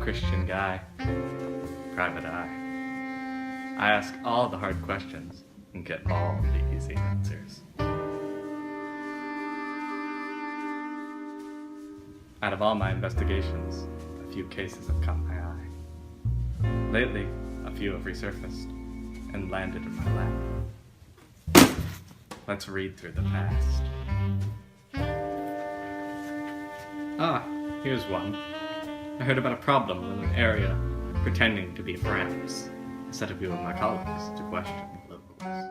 Christian Guy, Private Eye. I ask all the hard questions and get all the easy answers. Out of all my investigations, a few cases have caught my eye. Lately, a few have resurfaced and landed in my lap. Let's read through the past. Ah, here's one. I heard about a problem in an area pretending to be Brahms. I set a few of my colleagues to question the locals.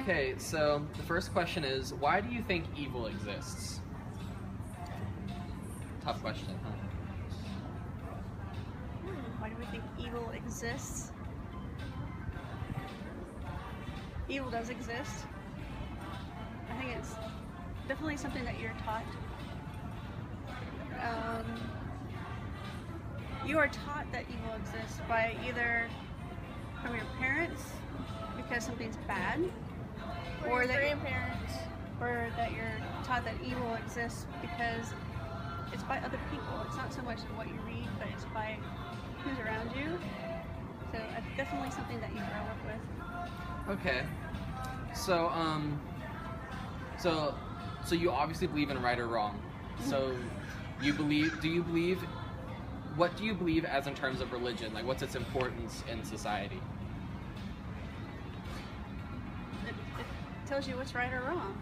Okay, so the first question is, why do you think evil exists? Tough question, huh? Why do we think evil exists? Evil does exist. I think it's definitely something that you're taught. You are taught that evil exists by either from your parents because something's bad, or that grandparents, or that you're taught that evil exists because it's by other people. It's not so much what you read, but it's by who's around you. So it's definitely something that you grow up with. Okay. So, so you obviously believe in right or wrong. So, do you believe, what do you believe as in terms of religion? Like, what's its importance in society? It tells you what's right or wrong.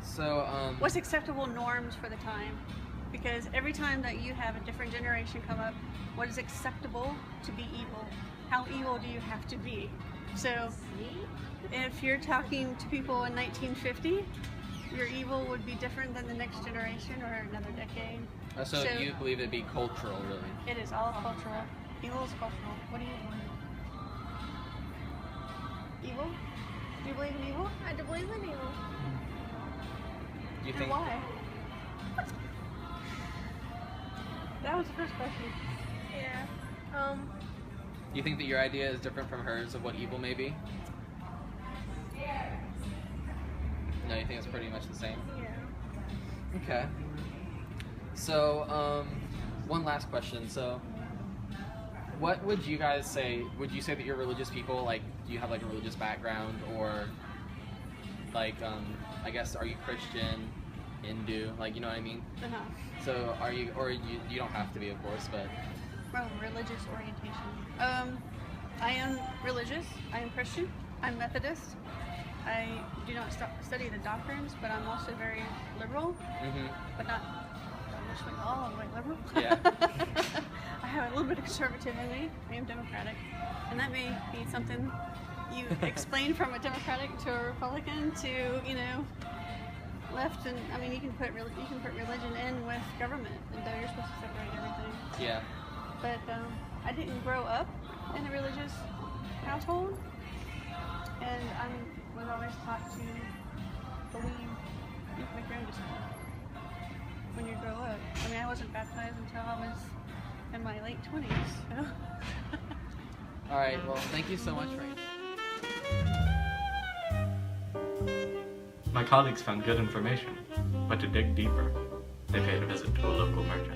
So, What's acceptable norms for the time? Because every time that you have a different generation come up, what is acceptable to be evil? How evil do you have to be? So, if you're talking to people in 1950, your evil would be different than the next generation or another decade. so you believe it'd be cultural, really? It is all cultural. Evil is cultural. What do you believe? Evil? Do you believe in evil? I do believe in evil. Do you And think? why? That was the first question. Yeah. Do you think that your idea is different from hers of what evil may be? No, you think it's pretty much the same? Yeah. Okay. So, one last question. So, what would you guys say? Would you say that you're religious people? Like, do you have like a religious background, or like, I guess, are you Christian, Hindu? Like, you know what I mean? Uh-huh. So, are you, or you don't have to be, of course, but From religious orientation. I am religious. I am Christian. I'm Methodist. I do not study the doctrines, but I'm also very liberal, but not necessarily all the way liberal. Yeah. I have a little bit of conservative in me. I am Democratic, and that may be something you explain from a Democratic to a Republican to, left. And I mean, you can put religion in with government, and though you're supposed to separate everything. yeah. But I didn't grow up in a religious household, and I was always taught to believe you can make your own decisions when you grow up. I mean, I wasn't baptized until I was in my late 20s. So. All right. Well, thank you so much, Ray. My colleagues found good information, but to dig deeper, they paid a visit to a local merchant.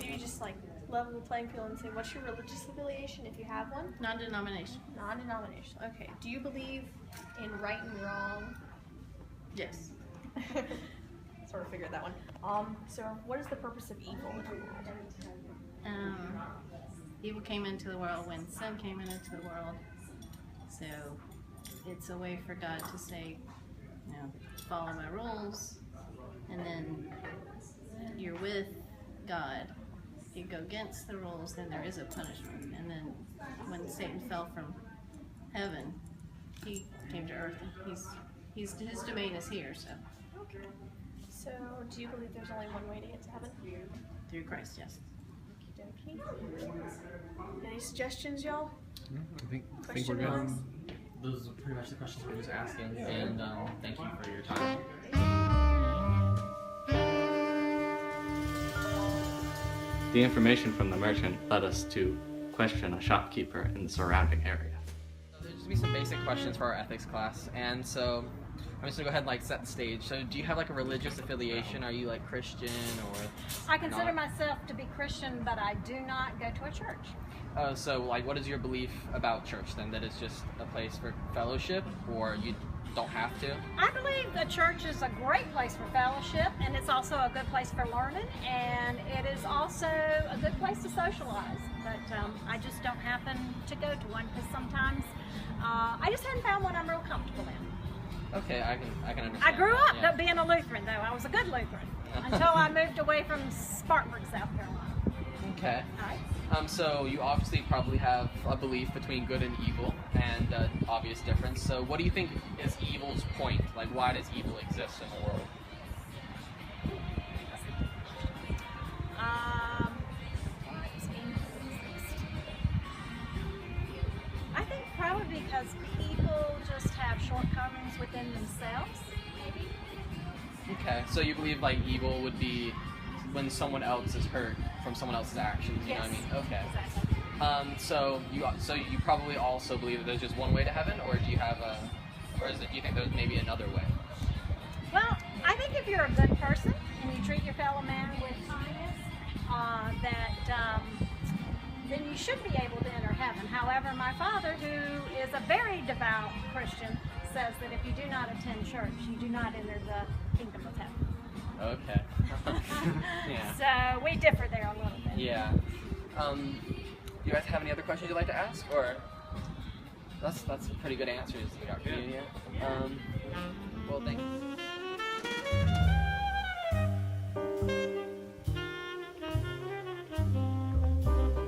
Can you just level the playing field and say what's your religious affiliation if you have one? Non-denomination. Non-denominational. Okay. Do you believe in right and wrong? Yes. Sort of figured that one. So what is the purpose of evil in the world? Evil came into the world when sin came into the world. So it's a way for God to say, follow my rules, and then you're with God. If you go against the rules, then there is a punishment. And then when Satan fell from heaven, he came to earth, and his domain is here, so Okay. So do you believe there's only one way to get to heaven? through Christ, yes. Okie dokie. Any suggestions, y'all? I think we're Question good. wise? Those are pretty much the questions we're just asking, and thank you for your time. The information from the merchant led us to question a shopkeeper in the surrounding area. So there's just be some basic questions for our ethics class, and so I'm just gonna go ahead and like set the stage. So, do you have like a religious affiliation? Are you like Christian or? I consider not? myself to be Christian, but I do not go to a church. So like, what is your belief about church then? That it's just a place for fellowship, or you don't have to? I believe the church is a great place for fellowship, and it's also a good place for learning, and it is also a good place to socialize. But I just don't happen to go to one because sometimes I just hadn't found one I'm real comfortable in. Okay, I can understand. I grew that, up yeah. being a Lutheran, though. I was a good Lutheran until I moved away from Spartanburg, South Carolina. Okay. All right. So you obviously probably have a belief between good and evil, and obvious difference. So what do you think is evil's point? Like, why does evil exist in the world? Why does evil exist? I think probably because people just have shortcomings within themselves, maybe. Okay, so you believe like evil would be when someone else is hurt from someone else's actions, you know what I mean? Okay. Exactly. So you probably also believe that there's just one way to heaven, or do you have do you think there's maybe another way? Well, I think if you're a good person and you treat your fellow man with kindness, then you should be able to enter heaven. However, my father, who is a very devout Christian, says that if you do not attend church, you do not enter the kingdom of heaven. Okay. Yeah. So we differ there a little bit. Yeah. You guys have any other questions you'd like to ask, or that's pretty good answers we got for you. Yeah. Well, thank you.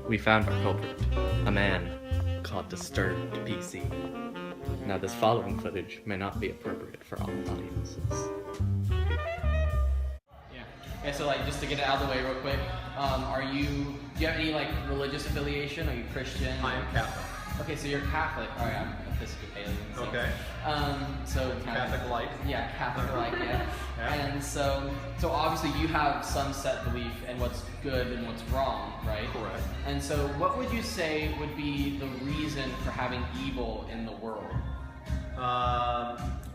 We found our culprit, a man called Disturbed PC. Now, this following footage may not be appropriate for all audiences. Yeah, so like just to get it out of the way real quick, do you have any like religious affiliation? Are you Christian? I am Catholic. Okay, so you're Catholic. All right, I'm Episcopalian. So, Okay. So Catholic light. Yeah, Catholic like, yeah. Yeah. And so obviously you have some set belief in what's good and what's wrong, right? Correct. And so what would you say would be the reason for having evil in the world?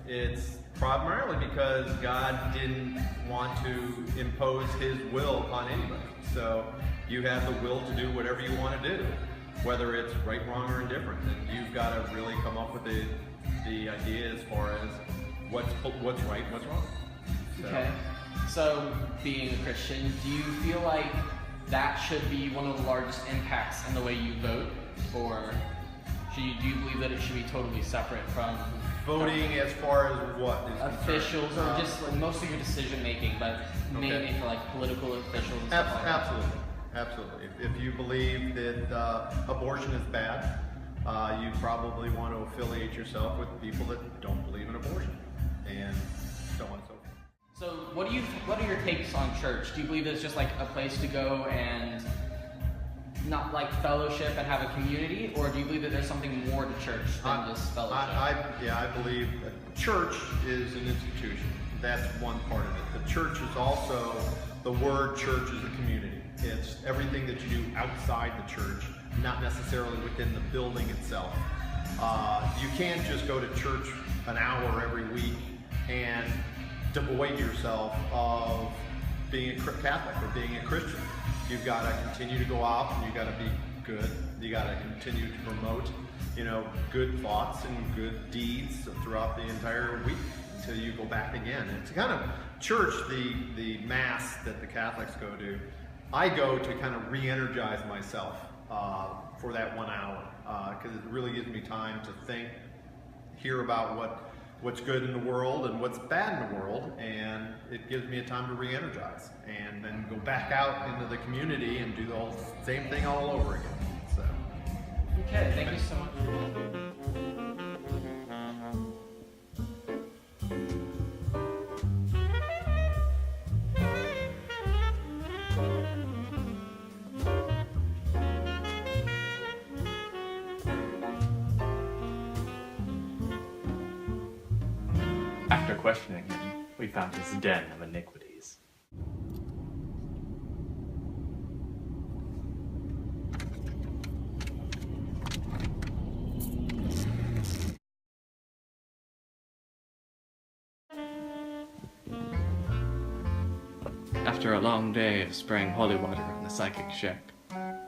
It's primarily because God didn't want to impose His will upon anybody. So you have the will to do whatever you want to do, whether it's right, wrong, or indifferent. And you've got to really come up with the idea as far as what's right, what's wrong. So, Okay. So, being a Christian, do you feel like that should be one of the largest impacts in the way you vote? Or do you believe that it should be totally separate from voting as far as what is concerned? officials, or just like most of your decision making, but mainly for like political officials and stuff like that? Absolutely. Absolutely. If you believe that abortion is bad, you probably want to affiliate yourself with people that don't believe in abortion, and so on and so forth. So, what are your takes on church? Do you believe it's just like a place to go and not like fellowship and have a community, or do you believe that there's something more to church than just fellowship? I believe that church is an institution. That's one part of it. The church is also, the word church is a community. It's everything that you do outside the church, not necessarily within the building itself. You can't just go to church an hour every week and devoid yourself of being a Catholic or being a Christian. You've got to continue to go out and you've got to be good. You got to continue to promote, good thoughts and good deeds throughout the entire week until you go back again. And it's kind of church, the mass that the Catholics go to. I go to kind of re-energize myself for that 1 hour because it really gives me time to think, hear about what's good in the world and what's bad in the world, and it gives me a time to re-energize and then go back out into the community and do the whole same thing all over again. So. Okay, thank you so much. After questioning him, we found his den of iniquities. after a long day of spraying holy water on the psychic ship,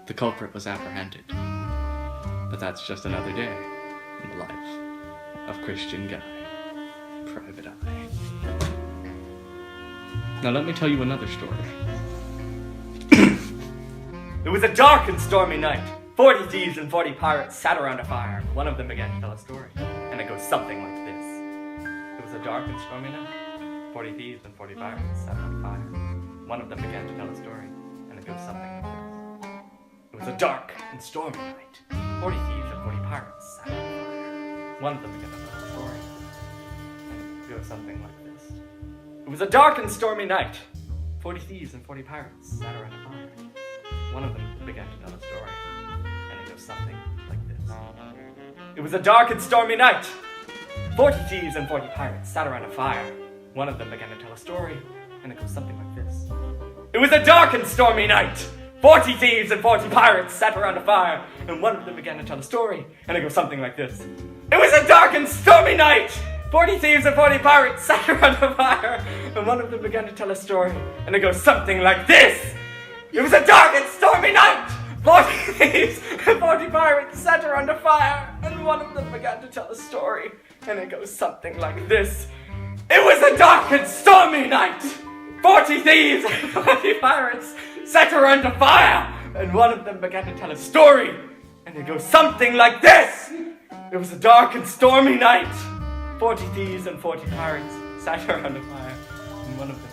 the culprit was apprehended. But that's just another day in the life of Christian Guy, Private Eye. Now let me tell you another story. It was a dark and stormy night. 40 thieves and 40 pirates sat around a fire. One of them began to tell a story, and it goes something like this. It was a dark and stormy night. 40 thieves and 40 pirates sat around a fire. One of them began to tell a story, and it goes something like this. It was a dark and stormy night. 40 thieves and 40 pirates sat around a fire. One of them began to tell a story, and it goes something like this. It was a dark and stormy night. 40 thieves and 40 pirates sat around a fire. One of them began to tell a story, and it goes something like this. It was a dark and stormy night. 40 thieves and 40 pirates sat around a fire. One of them began to tell a story, and it goes something like this. It was a dark and stormy night. 40 thieves and 40 pirates sat around a fire, and one of them began to tell a story, and it goes something like this. It was a dark and stormy night. 40 thieves and 40 pirates sat around a fire, and one of them began to tell a story, and it goes something like this. It was a dark and stormy night. 40 thieves and 40 pirates sat around a fire, and one of them began to tell a story, and it goes something like this. It was a dark and stormy night. 40 thieves and 40 pirates sat around a fire, and one of them began to tell a story, and it goes something like this. It was a dark and stormy night. 40 thieves and 40 pirates sat around a fire, and one of them